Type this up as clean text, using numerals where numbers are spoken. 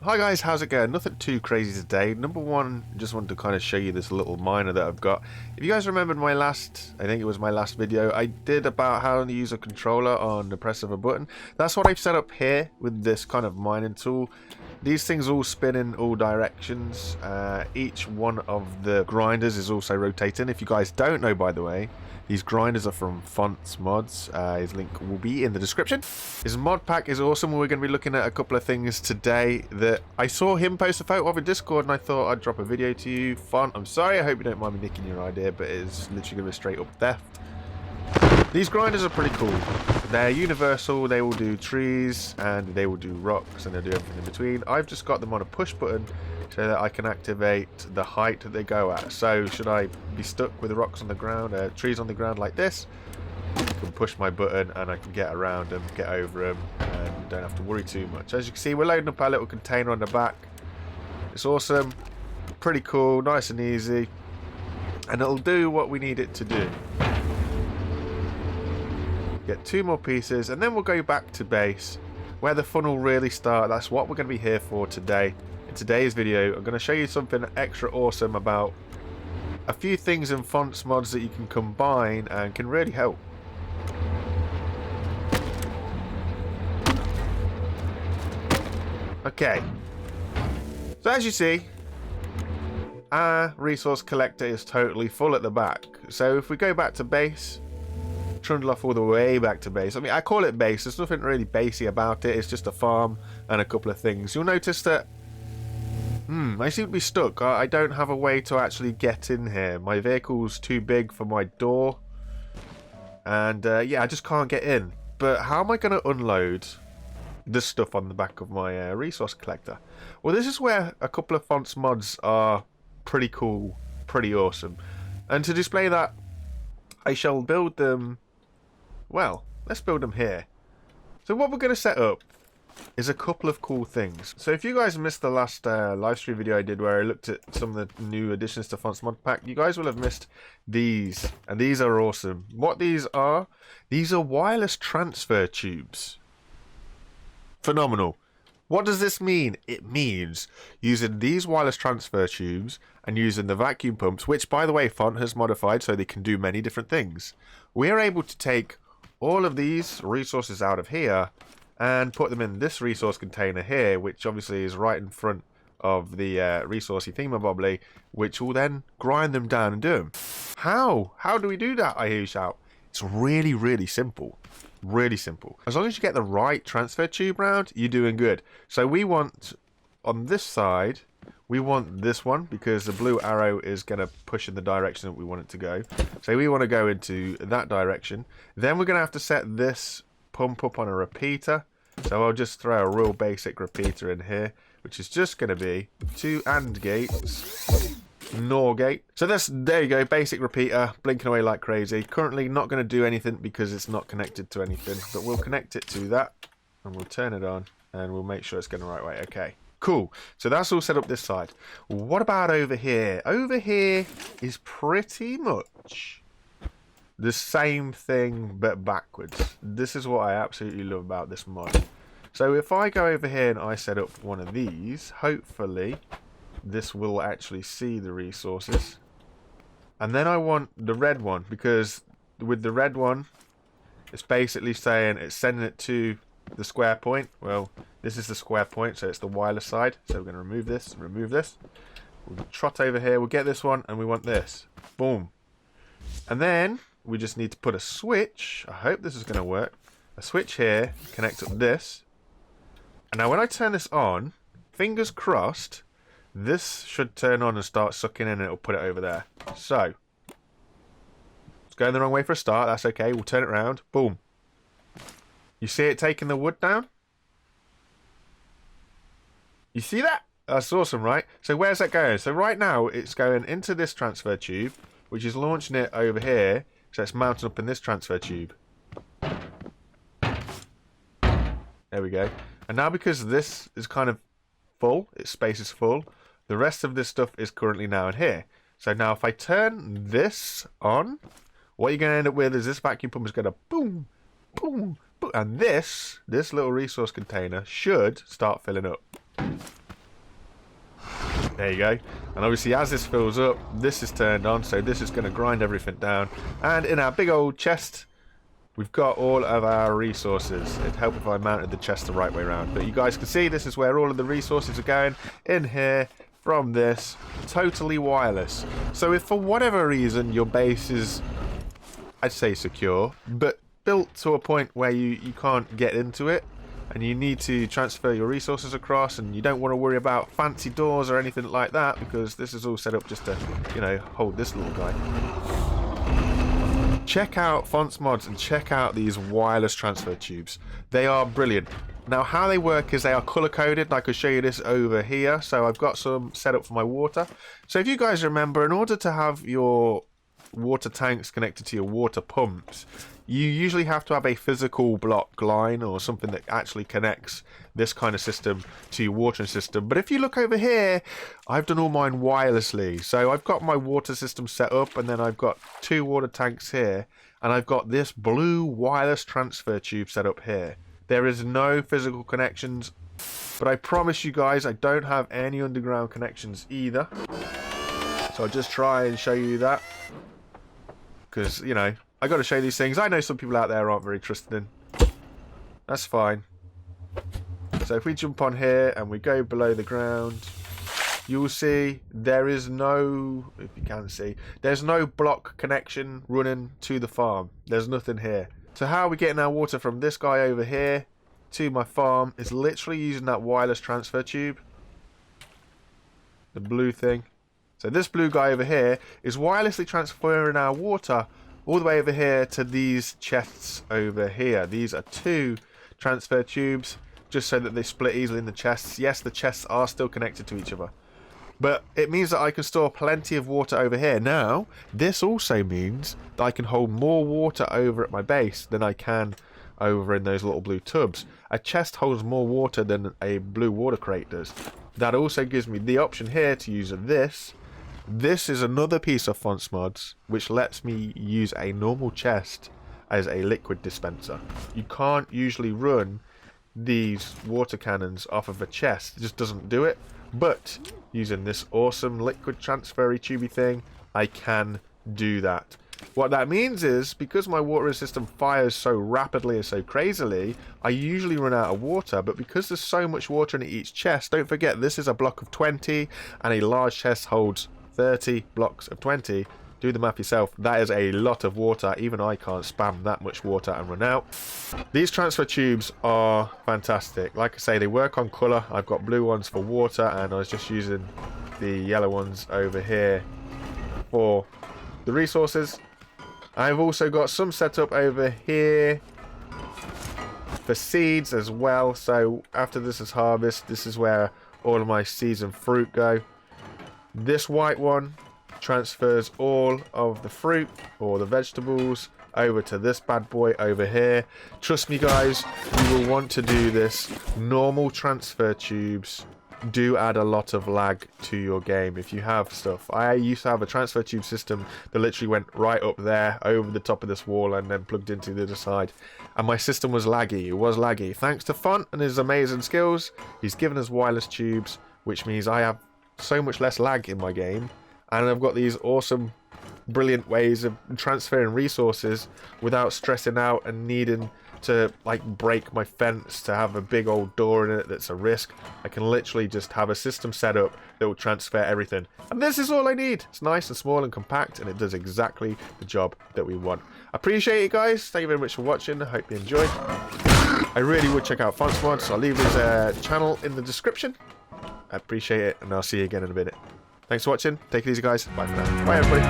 Hi guys, how's it going? Nothing too crazy today. Number one, just wanted to kind of show you this little miner that I've got. If you guys remembered my last, I think it was my last video, I did about how to use a controller on the press of a button. That's what I've set up here with this kind of mining tool. These things all spin in all directions. Each one of the grinders is also rotating. If you guys don't know, by the way, these grinders are from Fonts Mods. His link will be in the description. His mod pack is awesome. We're going to be looking at a couple of things today that I saw him post a photo of in Discord, and I thought I'd drop a video to you. Font, I'm sorry. I hope you don't mind me nicking your idea, but it's literally going to be straight up theft. These grinders are pretty cool. They're universal. They will do trees, and they will do rocks, and they'll do everything in between. I've just got them on a push button so that I can activate the height that they go at. So should I be stuck with the rocks on the ground, trees on the ground like this, I can push my button and I can get around them, get over them, and don't have to worry too much. As you can see, we're loading up our little container on the back. It's awesome, pretty cool, nice and easy, and it'll do what we need it to do. Get two more pieces, and then we'll go back to base where the fun will really start. That's what we're going to be here for today. In today's video, I'm going to show you something extra awesome about a few things in Fonts Mods that you can combine and can really help. Okay, so as you see, our resource collector is totally full at the back. So if we go back to base, trundle off all the way back to base. I mean, I call it base. There's nothing really basey about it. It's just a farm and a couple of things. You'll notice that I seem to be stuck. I don't have a way to actually get in here. My vehicle's too big for my door. And yeah, I just can't get in. But how am I going to unload this stuff on the back of my resource collector? Well, this is where a couple of Fonts Mods are pretty cool, pretty awesome. And to display that, I shall build them. Well, let's build them here. So what we're going to set up is a couple of cool things. So if you guys missed the last live stream video I did where I looked at some of the new additions to Fonts Mod Pack, you guys will have missed these, and these are awesome. What these are wireless transfer tubes. Phenomenal. What does this mean? It means using these wireless transfer tubes and using the vacuum pumps, which by the way Font has modified so they can do many different things. We are able to take all of these resources out of here and put them in this resource container here, which obviously is right in front of the resourcey thingamabobbly, which will then grind them down and do them. How? How do we do that, I hear you shout? It's really, really simple. Really simple. As long as you get the right transfer tube round, you're doing good. So we want, on this side, we want this one because the blue arrow is going to push in the direction that we want it to go. So we want to go into that direction. Then we're going to have to set this pump up on a repeater. So I'll just throw a real basic repeater in here, which is just going to be 2 AND gates, NOR gate. So there you go, basic repeater, blinking away like crazy. Currently not going to do anything because it's not connected to anything, but we'll connect it to that and we'll turn it on and we'll make sure it's going the right way. Okay, cool. So that's all set up this side. What about over here? Over here is pretty much the same thing but backwards. This is what I absolutely love about this mod. So if I go over here and I set up one of these, hopefully this will actually see the resources. And then I want the red one, because with the red one, it's basically saying it's sending it to the square point. Well, this is the square point, so it's the wireless side. So we're going to remove this and remove this. We'll trot over here, we'll get this one, and we want this. Boom. And then we just need to put a switch. I hope this is going to work. A switch here, connect up this. And now when I turn this on, fingers crossed, this should turn on and start sucking in and it'll put it over there. So, it's going the wrong way for a start. That's okay. We'll turn it around. Boom. You see it taking the wood down? You see that? That's awesome, right? So where's that going? So right now, it's going into this transfer tube, which is launching it over here. So it's mounted up in this transfer tube. There we go. And now because this is kind of full, its space is full, the rest of this stuff is currently now in here. So now if I turn this on, what you're going to end up with is this vacuum pump is going to boom, boom, boom. And this little resource container should start filling up. There you go. And obviously as this fills up, this is turned on, so this is going to grind everything down. And in our big old chest, we've got all of our resources. It'd help if I mounted the chest the right way around. But you guys can see this is where all of the resources are going. In here, from this, totally wireless. So if for whatever reason your base is, I'd say secure, but built to a point where you can't get into it, and you need to transfer your resources across, and you don't want to worry about fancy doors or anything like that, because this is all set up just to, you know, hold this little guy. Check out Fonts Mods and check out these wireless transfer tubes. They are brilliant. Now how they work is they are color coded, and I can show you this over here. So I've got some set up for my water. So if you guys remember, in order to have your water tanks connected to your water pumps, you usually have to have a physical block line or something that actually connects this kind of system to your watering system. But if you look over here, I've done all mine wirelessly. So I've got my water system set up, and then I've got 2 water tanks here, and I've got this blue wireless transfer tube set up here. There is no physical connections, but I promise you guys I don't have any underground connections either. So I'll just try and show you that, because, you know, I got to show these things. I know some people out there aren't very trusting. That's fine. So if we jump on here and we go below the ground, you'll see there is no, if you can see, there's no block connection running to the farm. There's nothing here. So how are we getting our water from this guy over here to my farm is literally using that wireless transfer tube. The blue thing. So this blue guy over here is wirelessly transferring our water all the way over here to these chests over here. These are 2 transfer tubes, just so that they split easily in the chests. Yes, the chests are still connected to each other, but it means that I can store plenty of water over here. Now, this also means that I can hold more water over at my base than I can over in those little blue tubs. A chest holds more water than a blue water crate does. That also gives me the option here to use this. This is another piece of Fonts Mods which lets me use a normal chest as a liquid dispenser. You can't usually run these water cannons off of a chest. It just doesn't do it. But using this awesome liquid transfery tubey thing, I can do that. What that means is, because my watering system fires so rapidly and so crazily, I usually run out of water, but because there's so much water in each chest, don't forget this is a block of 20 and a large chest holds 30 blocks of 20. Do the math yourself. That is a lot of water. Even I can't spam that much water and run out. These transfer tubes are fantastic. Like I say, they work on colour. I've got blue ones for water, and I was just using the yellow ones over here for the resources. I've also got some set up over here for seeds as well. So after this is harvest, this is where all of my seeds and fruit go. This white one transfers all of the fruit or the vegetables over to this bad boy over here. Trust me guys, you will want to do this. Normal transfer tubes do add a lot of lag to your game if you have stuff. I used to have a transfer tube system that literally went right up there over the top of this wall and then plugged into the other side, and my system was laggy. It was laggy. Thanks to Font and his amazing skills, he's given us wireless tubes, which means I have so much less lag in my game. And I've got these awesome, brilliant ways of transferring resources without stressing out and needing to like break my fence to have a big old door in it that's a risk. I can literally just have a system set up that will transfer everything. And this is all I need. It's nice and small and compact, and it does exactly the job that we want. I appreciate it guys. Thank you very much for watching. I hope you enjoyed. I really would check out Fonts Mods. I'll leave his channel in the description. I appreciate it, and I'll see you again in a minute. Thanks for watching. Take it easy, guys. Bye for now. Bye, everybody.